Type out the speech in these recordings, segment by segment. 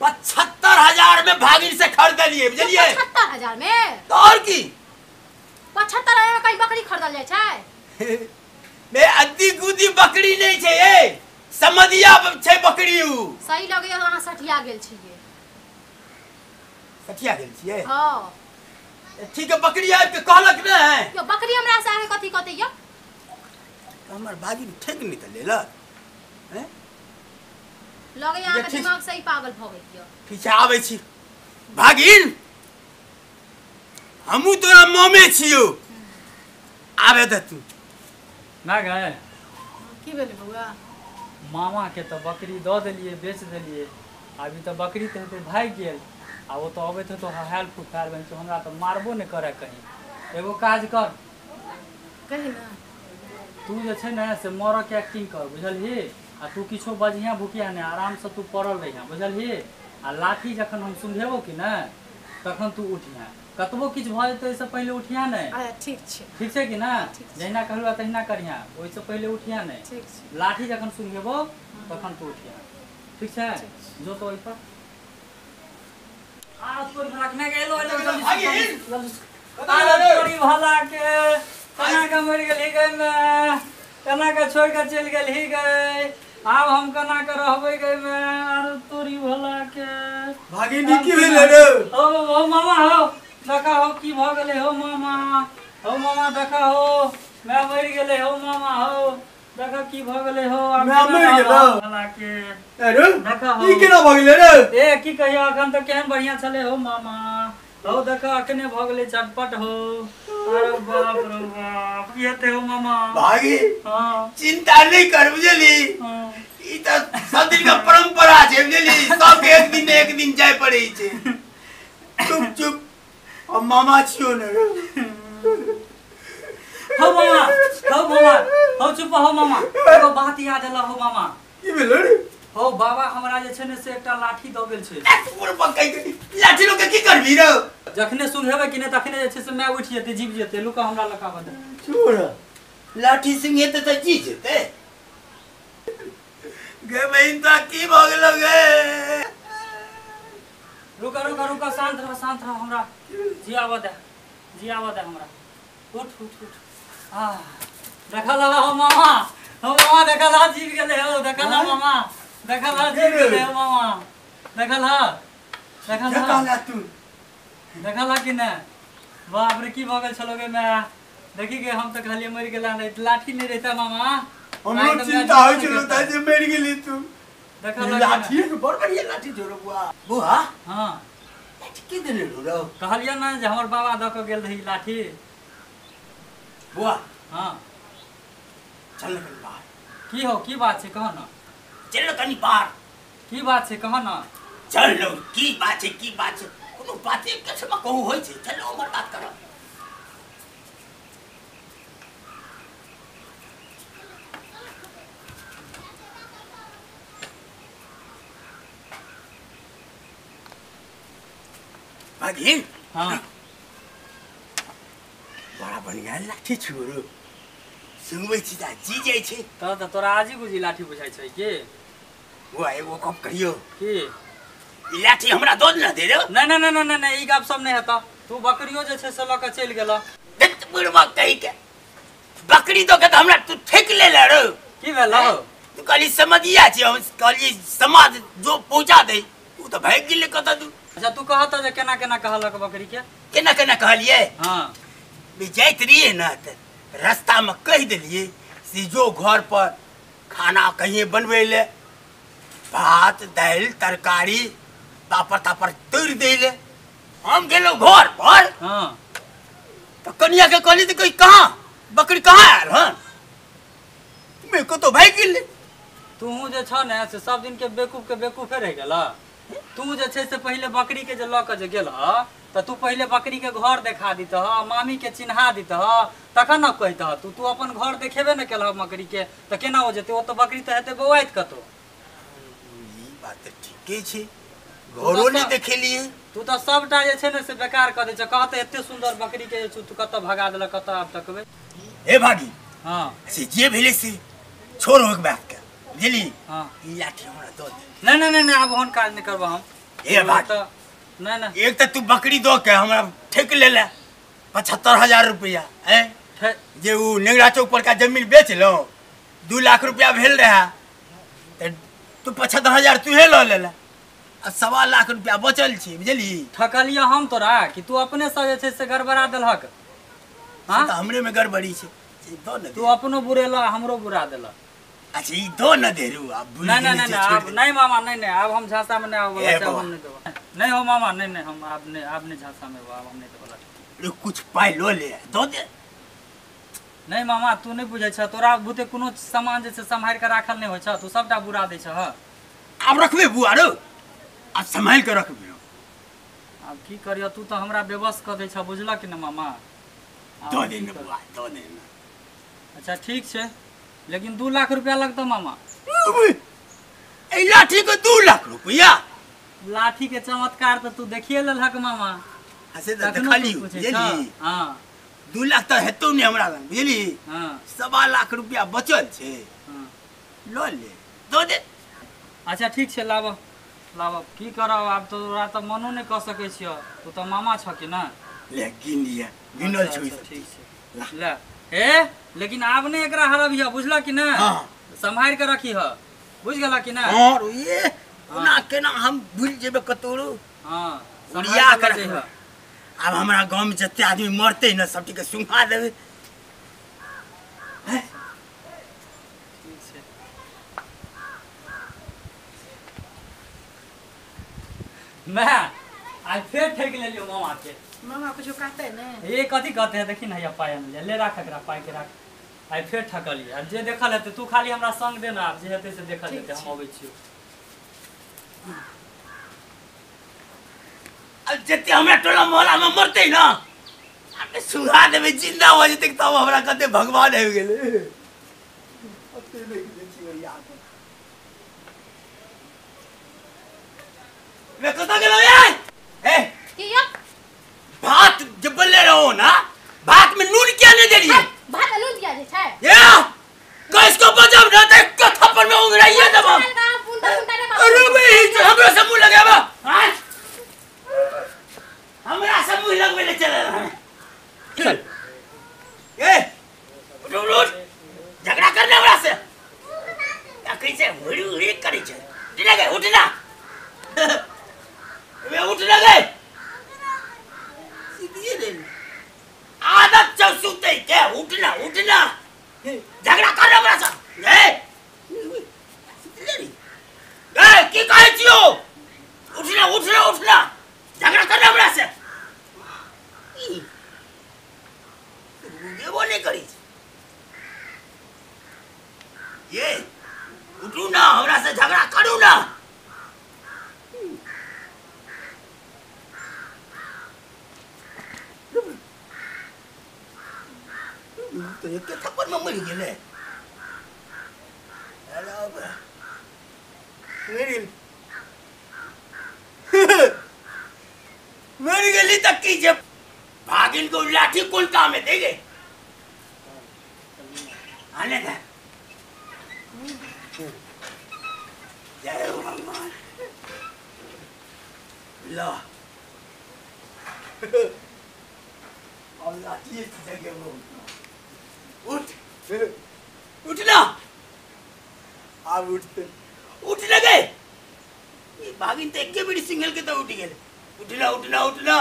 75,000 में भागिन से खरीद लिए बुझलिए। 75,000 में तो और की 75,000 में कई बकरी खरीदल जाय छै। मैं अद्दी गुदी बकरी नहीं छे ए, समधिया छे बकरी उ। सही लगे अहाँ सठिया गेल छिए। सठिया गेल छिए? हां ठीक है, बकरी आबि के कहलक न है यो बकरी हमरा से आके कथि कहते यो? हमर भागिन ठेक नहीं त लेला हैं? लगे यहाँ के दिमाग सही पागल भ गई यो। पीछे आवे छी भागिन, हमू तोरा मोमे छियो, आवे दे तू ना गए की भेले बउआ? मामा के तो बकरी दो दिलिए, बेच दिलिए। अभी तो बकरी तो भाग गेल, आ वो तो अबे तो हाल फुफार बन तो हमरा तो मारबो नहीं करे। कहीं एगो काज कर, कही ना तू जे छै ना से मर के एक्टिंग कर बुझलही। आ तू किछो बजिया भुकिया नहीं, आराम से तू पड़ल रहिया बुझलही। आ लाठी जखन हम सुंघेबो कि ना तखन तू उठिया, कतबो किछ भ जेतै ओइसे पहिले उठिया नहीं। ठीक छै, ठीक छै कि ना? जहिना कहलुआ तहिना करिया, ओइसे पहिले उठिया नहीं। ठीक छै। लाठी जखन सुंघेबो तखन तू उठिया, ठीक छै? जो तो ओइ पर आ तोर रखने गेलो भागिन तोरी भला के कना के मर गेली गई में, कना के छोड़ के चल गेली गई। अब हम कना के रहबै गई में, आर तोरी भला के भागिन की भेले रे? ओ मामा हो, देखा हो की भ गेले हो मामा। हो मामा देखा हो, मैं मर गेले हो मामा। हो देखा की भ गेले हो, मैं मर गेलो भला के। अरे देखा हो ई केना भ गेले रे? ए की कहियो अखन तो केहन बढ़िया चले हो मामा। हो देखा अखने भ गेले झटपट हो। अरे बाप रे बाप, ये ते हो मामा। भागी हां चिंता नहीं कर बुझली, हां ई त सब दिन का परंपरा छे बुझली। सब एक दिन जाय पड़े छे। चुप चुप, अब मामा छियो ने रे। हो मामा, हो मामा, हो चुप हो मामा। एगो बात याद आला हो मामा। की भेले रे? हो बाबा हमरा जे छै ने से एकटा लाठी द गेल छै। पूरा पक्का लाठी लोग के की करबी रे? जखने सुंघेबे कि ने तखने जे छै से मैं उठ जेते, जीव जेते। लुका हमरा लका बद छोड़ लाठी सिंगे त जी जेते। गे बहिन त की भ गेलो गे? रुका रुका रुका, शांत रह हमरा जियावा दे हमरा। उठ उठ उठ। हां देखला हो मामा, हो मामा देखला जीव गेले हो। देखला मामा, देखला जीव गेले हो मामा। देखला कहला तू देखला कि ने? बाप रे की भ गेल छलोगे मैं। देखी के हम त खाली मर गेला नहीं, लाठी नहीं रहता मामा। हमरो चिंता होय छलो त जे मर गेली तू। देखला लाठी के बड़ बढ़िया लाठी जोरो बुआ। बुआ हां लाठी के देले रो? कहलिया ना जे हमर बाबा द के गेल रही लाठी। बुआ हां चल कनी बाहर। की हो, की बात छै कह ना। चल कनी बाहर। की बात छै कह ना। चल लो, की बात छै कोनो बात एक के समय कहू होय छै। चलो हमर बात करो। भागिन हां बड़ा बढ़िया लाठी छोरो, सुनबै छी त जी जाय छै। त तोरा आजी गुजी लाठी बुझाइ छै की? वो एगो कप कहियो की ई लाठी हमरा दो न दे रे। नहीं ई गप सब नहीं हेता। तू बकरियो जे छै से ल के चल गेला। देख बुढ़वा कहि के बकरी तो के त हमरा तू ठेक ले ले रे। की भेला हो? तू कहली समझिया छी, हम कहली समाज जो पहुंचा दे तू तो भाग गेले कत तू। अच्छा तू कहत जे केना केना कहलक बकरी के? केना केना कहलिए? हां भी जाइत रहिए न त रास्ता में कह दिलिए से जो घर पर खाना कहिए बनबे ले, भात दाल तरकारी पापड़ तापड़ तोड़ दे ले। हम गेलो घर पर। हां तो कन्या के कहली तो कही कहां बकरी कहां आयल? हां मैं को तो भाग गेले। तू जे छ ने से सब दिन के बेकूफे रह गेला। तू जे छै से पहले बकरी के जे ल के जे गेला त तू पहले बकरी के घर देखा दीत, मामी के चिन्हा दीत, तखन न कहत। तू अपन घर देखेबे न केला बकरी के त केना हो जेते? ओ त बकरी त हेते बौआइत कतो। ई बात त ठीके छै, घरो ने देखेलिए। तू त सबटा जे छै ने से बेकार क दे छ। कहते एते सुंदर बकरी के तू कत भगा देला, कत आब तकबे। ए भागी हां से जे भेले से छोड़ हो के बात के बुझली। हां ई लाठी हमरा दो दे। नहीं अब ओहन काज नहीं करबो हम। ए बात नहीं नहीं एक तो तू बकरी दो के हमरा ठेक ले ले 75,000 रुपया है जे वो नेगरा चौक पर का जमीन बेच लो 2 लाख रुपया भेल रहा तू 75,000 तू हे लो ले ले आ 1.25 लाख रुपया बचल छी बुझली। ठकलिया हम तोरा कि तू अपने से जे छै से गड़बड़ा देलहक। हाँ तो हमरे में गड़बड़ी छे दो न तू अपनो बुरेला हमरो बुरा देला। अच्छा ई दो न दे रू अब नहीं नहीं नहीं अब नहीं मामा नहीं नहीं अब हम झांसा में नहीं आब वाला चावल नहीं देबो नहीं हो मामा नहीं नहीं हम आप ने झांसा में अब हम नहीं देबो कुछ पाई लो ले दो दे नहीं मामा तू नहीं बुझै छ तोरा बुते कोनो सामान जे से संभाल के राखल नहीं होय छ तू सबटा बुरा दै छ। अब रखबे बुआ रो अब संभाल के रखबे अब की करियो तू तो हमरा बेबस क दै छ बुझला कि न मामा। दो दिन बुआ दो दिन। अच्छा ठीक छे लेकिन 2 लाख रुपया लगता मामा। ए लाठी को 2 लाख रुपया लाठी के चमत्कार तो तू देखिए ललहक मामा। हसे त देखली बुझली। हां 2 लाख तो हेतौ नहीं हमरा लग बुझली। हां 1.25 लाख रुपया बचल छे। हां लो ले दो दे। अच्छा ठीक छे लाब लाब की करब आब तो तोरा त मनो नहीं क सकै छियो तू तो मामा छ कि ना। ले गिन लिया गिनल छ। ठीक छे ले ए लेकिन आब ने एकरा हरबिया बुझला कि ना। हां संभाल के रखी ह बुझ गेला कि ना। और ये ना केना हम भूल जेबे कतोरो। हां उड़िया कर दे। अब हमरा गांव में जते आदमी मरते न सब के सुंघा देबे। ठीक छे मैं आज फिर ठेक ले लियो मामा के। मामा कुछ कहते ने ये कथी कहते है देखी ना या पाय में ले राख एकरा पाय के राख आई फिर ठकली अब जे देखल हेते तू खाली हमरा संग दे ना जे हेते से देखल हेते हम आबै छियो। अब जते हमरा टोला मोहल्ला में मरते ना हमने सुहा देबे जिंदा हो जते तब हमरा कते भगवान आबि गेले। अते नहीं देखियो यार मैं कता गेलो यार ए किया भात जब बोले रहो ना भात में नून क्या नहीं दे रही है। भात में नून दिया जे छै या किसको बजाव ना दे थप्पड़ में उंगराइए दब। अरे भाई हमरा से मुंह लगावा हमरा से मुंह लगवे ले चले रहा ए उठ उठ झगड़ा करने वाला से या कैसे हुड़ी हुड़ी करी छे उठ ना गए उठ ना वे उठ ना गए सीधी रे आदत चल सुते के उठना झगड़ा करने वाला से ए ए की कहै छियो उठना झगड़ा करने वाला से ये वो नहीं करी ये उठू ना हमरा से झगड़ा करू ना। तो एक थप्पड़ में मर गेले हेलो मेरी गली तक की जब भागिन को लाठी कौन काम है देगे आने दे जय भगवान ला और लाठी इस जगह वो उठना आप उठ लगे भागिन तो एक बड़ी सिंगल के तो उठ गए उठना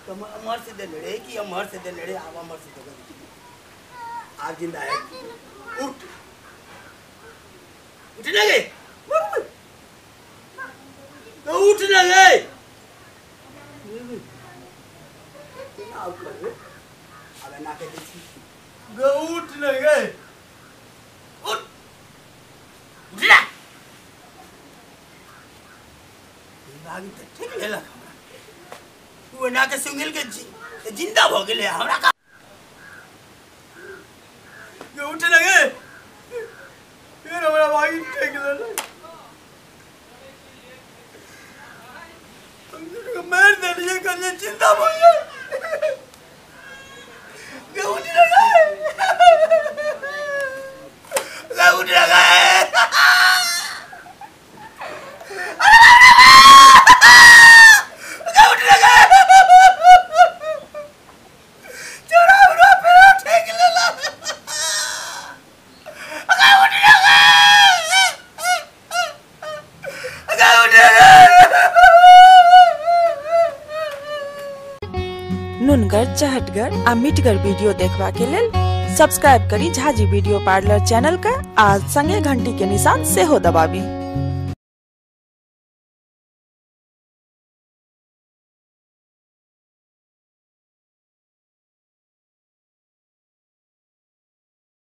तुम अमर से दे लड़े कि अमर से दे लड़े आप अमर से दे आप जिंदा है उठ लगे तो उठ लगे अब ना के देखी उठ लगे उठना भागी तो ठीक ले लगा वो ना के सिंगल के जिंदा हो गेले हमरा का ये उठ लगे फिर हमरा भागी ठीक ले हम मार दे लिए कर जिंदा हो गए ये उठ लगे उठ लगे नुनगर, चहटगर आ मिठगर वीडियो देखबा के लेल सब्सक्राइब करी झाजी वीडियो पार्लर चैनल का आ संगे घंटी के निशान से हो दबाबी।